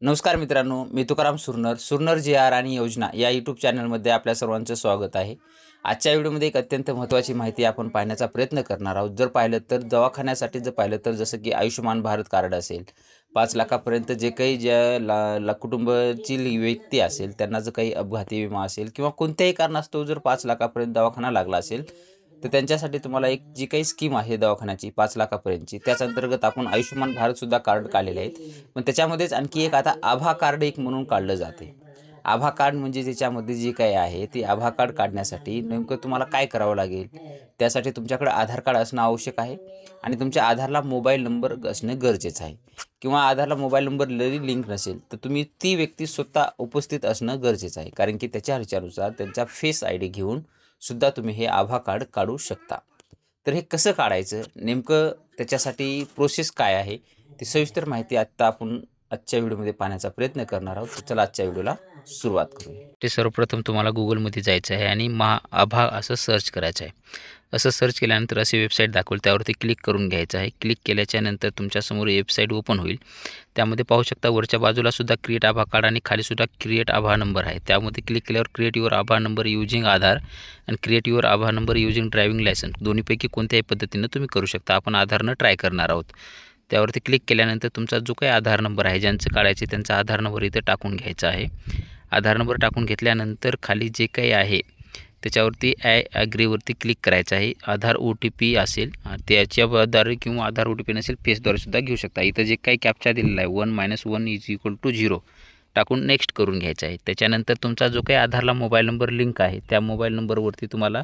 नमस्कार मित्रांनो, मी तुकाराम सुरनर जे आर आणि योजना या यूट्यूब चॅनलमध्ये आपल्या सर्वांचं स्वागत आहे। आजच्या व्हिडिओमध्ये एक अत्यंत महत्त्वाची माहिती आपण पाहण्याचा प्रयत्न करणार आहोत। जर पाहिलं तर दवाखान्यासाठी पाहिलं तर जसं की आयुष्यमान भारत कार्ड असेल, 5 लाखापर्यंत जे काही ज्या कुटुंबाची व्यक्ती असेल त्यांना जर काही अपघाती विमा असेल किंवा कोणत्याही कारणास्तव जर 5 लाखापर्यंत दवाखाना लागला असेल, तर त्यांच्यासाठी तुम्हाला एक जी काही स्कीम आहे दवाखान्याची 5 लाखापर्यंतची, त्याच अंतर्गत आपण आयुष्यमान भारतसुद्धा कार्ड काढलेले आहेत। पण त्याच्यामध्येच आणखी एक आता आभा कार्ड एक म्हणून काढलं जाते। आभा कार्ड म्हणजे त्याच्यामध्ये जे काही आहे ते आभा कार्ड काढण्यासाठी नेमकं तुम्हाला काय करावं लागेल? त्यासाठी तुमच्याकडे आधार कार्ड असणं आवश्यक आहे आणि तुमच्या आधारला मोबाईल नंबर असणं गरजेचं आहे किंवा आधारला मोबाईल नंबर जरी लिंक नसेल, तर तुम्ही ती व्यक्ती स्वतः उपस्थित असणं गरजेचं आहे। कारण की त्याच्या ह्याच्यानुसार त्यांचा फेस आयडी घेऊन सुद्धा तुम्ही हे आभा कार्ड काढू शकता। तर हे कसं काढायचं? नेमकं त्याच्यासाठी प्रोसेस काय आहे? ती सविस्तर माहिती आत्ता आपण आजच्या व्हिडिओमध्ये पाहण्याचा प्रयत्न करणार आहोत। तर चला आजच्या व्हिडिओला सुरुवात करूया। ते सर्वप्रथम तुम्हाला गुगलमध्ये जायचं आहे आणि आभा असं सर्च करायचं आहे। असं सर्च केल्यानंतर अशी वेबसाईट दाखवेल, त्यावरती क्लिक करून घ्यायचं आहे। क्लिक केल्याच्यानंतर तुमच्यासमोर वेबसाईट ओपन होईल। त्यामध्ये पाहू शकता वरच्या बाजूला सुद्धा क्रिएट आभा कार्ड आणि खाली सुद्धा क्रिएट आभा नंबर आहे। त्यामध्ये क्लिक केल्यावर क्रिएट युअर आभा नंबर युजिंग आधार आणि क्रिएट युअर आभा नंबर युजिंग ड्रायव्हिंग लायसन्स, दोन्हीपैकी कोणत्याही पद्धतीनं तुम्ही करू शकता। आपण आधारनं ट्राय करणार आहोत। त्यावरती क्लिक केल्यानंतर तुमचा जो काही आधार नंबर आहे, ज्यांचं काढायचे त्यांचा आधार नंबर इथं टाकून घ्यायचा आहे। आधार नंबर टाकून घेतल्यानंतर खाली जे काही आहे त्याच्यावरती ॲग्रीवरती क्लिक करायचं आहे। आधार OTP असेल त्याच्याद्वारे किंवा आधार OTP नसेल फेसद्वारे सुद्धा घेऊ शकता। इथं जे काही कॅप्चा दिलेला आहे 1 - 1 = 0 टाकून नेक्स्ट करून घ्यायचं आहे। त्याच्यानंतर तुमचा जो काही आधारला मोबाईल नंबर लिंक आहे त्या मोबाईल नंबरवरती तुम्हाला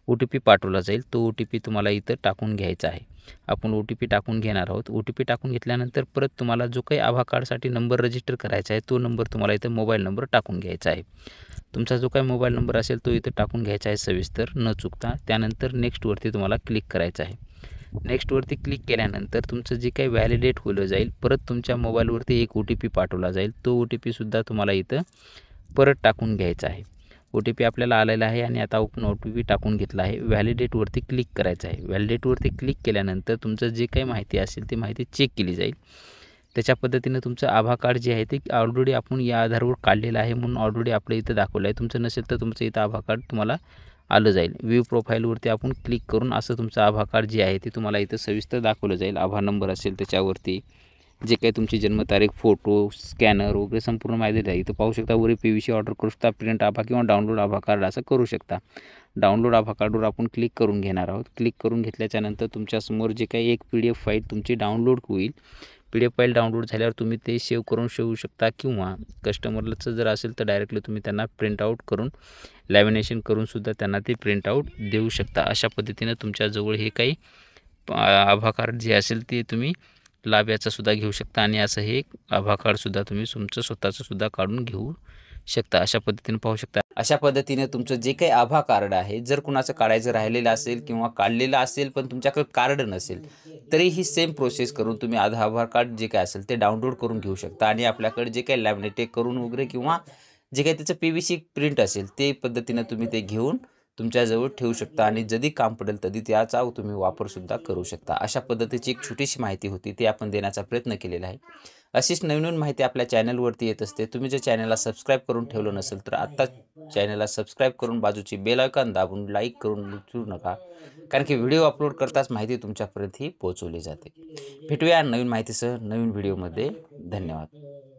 OTP पाठवला जाईल। तो OTP तुम्हाला इथं टाकून घ्यायचा आहे। आपण OTP टाकून घेणार आहोत। OTP टाकून घेतल्यानंतर परत तुम्हाला जो काही आभा कार्डसाठी नंबर रजिस्टर करायचा आहे तो नंबर तुम्हाला इथं मोबाईल नंबर टाकून घ्यायचा आहे। तुमचा जो काही मोबाईल नंबर असेल तो इथं टाकून घ्यायचा आहे सविस्तर न चुकता। त्यानंतर नेक्स्टवरती तुम्हाला क्लिक करायचं आहे। नेक्स्टवरती क्लिक केल्यानंतर तुमचं जे काही व्हॅलिडेट होलं जाईल, परत तुमच्या मोबाईलवरती एक OTP पाठवला जाईल। तो OTPसुद्धा तुम्हाला इथं परत टाकून घ्यायचा आहे। OTP आपल्याला आलेला आहे आणि आता आपण OTP टाकून घेतला आहे। व्हॅलिडेटवरती क्लिक करायचं आहे। व्हॅलिडेटवरती क्लिक केल्यानंतर तुमचं जे काही माहिती असेल ती माहिती चेक केली जाईल। त्याच्या पद्धतीनं तुमचं आभा कार्ड जे आहे ते ऑलरेडी आपण या आधारवर काढलेलं आहे म्हणून ऑलरेडी आपल्या इथं दाखवलं आहे। तुमचं नसेल तर तुमचं इथं आभा कार्ड तुम्हाला आलं जाईल। व्ह्यू प्रोफाईलवरती आपण क्लिक करून असं तुमचं आभा कार्ड जे आहे ते तुम्हाला इथं सविस्तर दाखवलं जाईल। आभा नंबर असेल त्याच्यावरती जे काही तुमची जन्मतारीख, फोटो, स्कॅनर वगैरे संपूर्ण माहिती आहे। इथं पाहू शकता वर PVC ऑर्डर करू शकता, प्रिंट आभा किंवा डाउनलोड आभा कार्ड असं करू शकता। डाउनलोड आभा कार्डवर आपण क्लिक करून घेणार आहोत। क्लिक करून घेतल्याच्यानंतर तुमच्यासमोर जे काही एक PDF फाईल तुमची डाउनलोड होईल। PDF फाईल डाउनलोड झाल्यावर तुम्ही ते सेव्ह करून ठेवू शकता किंवा कस्टमरचं जर असेल तर डायरेक्टली तुम्ही त्यांना प्रिंटआउट करून लॅमिनेशन करून सुद्धा त्यांना ते प्रिंटआउट देऊ शकता। अशा पद्धतीनं तुमच्याजवळ हे काही आभा कार्ड जे असेल ते तुम्ही लाभ याचा सुद्धा घेऊ शकता आणि असं हे आभा कार्डसुद्धा तुम्ही तुमचं स्वतःचं सुद्धा काढून घेऊ शकता। अशा पद्धतीने पाहू शकता। अशा पद्धतीने तुमचं जे काही आभा कार्ड आहे, जर कुणाचं काढायचं राहिलेलं असेल किंवा काढलेलं असेल पण तुमच्याकडे कार्ड नसेल, तरी ही सेम प्रोसेस करून तुम्ही आधार कार्ड जे काही असेल ते डाउनलोड करून घेऊ शकता आणि आपल्याकडे जे काही लॅमिनेट करून वगैरे किंवा जे काही त्याचं PVC प्रिंट असेल ते पद्धतीनं तुम्ही ते घेऊन तुमच्याजवळ ठेवू शकता आणि जधी काम पडेल तधी त्याचा तुम्ही वापरसुद्धा करू शकता। अशा पद्धतीची एक छोटीशी माहिती होती, ती आपण देण्याचा प्रयत्न केलेला आहे। अशीच नवीन माहिती आपल्या चॅनलवरती येत असते। तुम्ही जर चॅनलला सबस्क्राईब करून ठेवलं नसेल तर आत्ता चॅनलला सबस्क्राईब करून बाजूची बेल आयकॉन दाबून लाईक करून विसरू नका, कारण की व्हिडिओ अपलोड करताच माहिती तुमच्यापर्यंत ही पोहोचवली जाते। भेटूया नवीन माहितीसह नवीन व्हिडिओमध्ये। धन्यवाद।